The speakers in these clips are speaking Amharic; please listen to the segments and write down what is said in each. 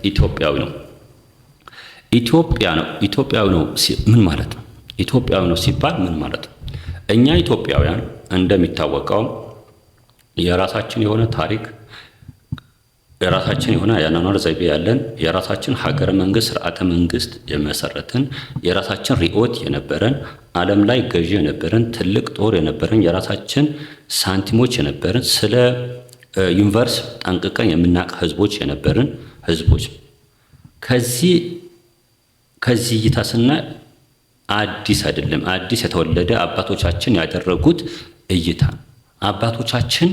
ኢትዮጵያዊ ነው። ኢትዮጵያዊ ነው ምን ማለት ነው? ኢትዮጵያዊ ነው ሲባል ምን ማለት ነው? እኛ ኢትዮጵያውያን እንደሚታወቀው የራሳችን የሆነ ታሪክ፣ የራሳችን የሆነ የአኗኗር ዘይቤ ያለን፣ የራሳችን ሀገረ መንግስት ስርዓተ መንግስት የመሰረትን፣ የራሳችን ርዕዮት የነበረን፣ ዓለም ላይ ገዢ የነበረን፣ ትልቅ ጦር የነበረን፣ የራሳችን ሳንቲሞች የነበረን፣ ስለ ዩኒቨርስ ጠንቅቀን የምናውቅ ህዝቦች የነበረን ህዝቦች። ከዚህ እይታ ስናይ አዲስ አይደለም። አዲስ የተወለደ አባቶቻችን ያደረጉት እይታ፣ አባቶቻችን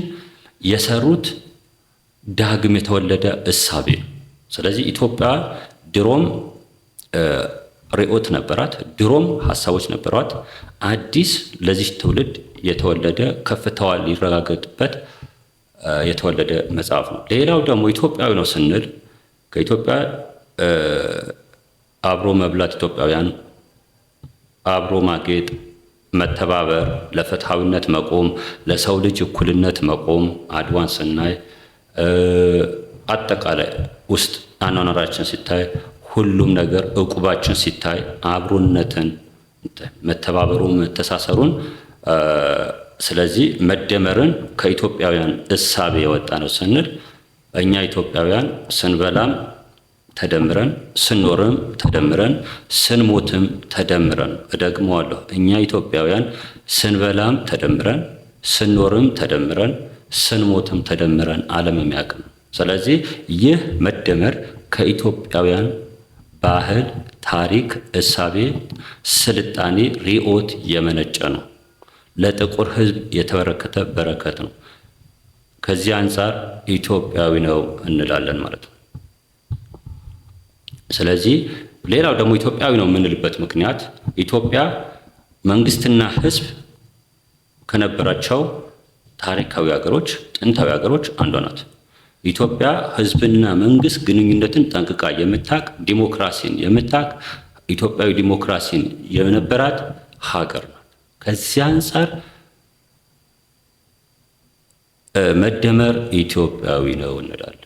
የሰሩት ዳግም የተወለደ እሳቤ። ስለዚህ ኢትዮጵያ ድሮም ርዕዮት ነበራት፣ ድሮም ሀሳቦች ነበሯት። አዲስ ለዚህ ትውልድ የተወለደ ከፍታዋ ሊረጋገጥበት የተወለደ መጽሐፍ ነው። ሌላው ደግሞ ኢትዮጵያዊ ነው ስንል ከኢትዮጵያ አብሮ መብላት፣ ኢትዮጵያውያን አብሮ ማጌጥ፣ መተባበር፣ ለፍትሃዊነት መቆም፣ ለሰው ልጅ እኩልነት መቆም፣ አድዋን ስናይ አጠቃላይ ውስጥ አኗኗራችን ሲታይ፣ ሁሉም ነገር ዕቁባችን ሲታይ፣ አብሮነትን፣ መተባበሩ፣ መተሳሰሩን፣ ስለዚህ መደመርን ከኢትዮጵያውያን እሳቤ የወጣ ነው ስንል እኛ ኢትዮጵያውያን ስንበላም ተደምረን፣ ስንኖርም ተደምረን፣ ስንሞትም ተደምረን። እደግመዋለሁ፣ እኛ ኢትዮጵያውያን ስንበላም ተደምረን፣ ስንኖርም ተደምረን፣ ስንሞትም ተደምረን ዓለም የሚያውቅ ነው። ስለዚህ ይህ መደመር ከኢትዮጵያውያን ባህል፣ ታሪክ፣ እሳቤ፣ ስልጣኔ፣ ርዕዮት የመነጨ ነው። ለጥቁር ሕዝብ የተበረከተ በረከት ነው። ከዚህ አንጻር ኢትዮጵያዊ ነው እንላለን ማለት ነው። ስለዚህ ሌላው ደግሞ ኢትዮጵያዊ ነው የምንልበት ምክንያት ኢትዮጵያ መንግስትና ሕዝብ ከነበራቸው ታሪካዊ ሀገሮች፣ ጥንታዊ ሀገሮች አንዷ ናት። ኢትዮጵያ ሕዝብና መንግስት ግንኙነትን ጠንቅቃ የምታቅ፣ ዲሞክራሲን የምታቅ፣ ኢትዮጵያዊ ዲሞክራሲን የነበራት ሀገር ናት። ከዚህ አንጻር መደመር ኢትዮጵያዊ ነው እንላለን።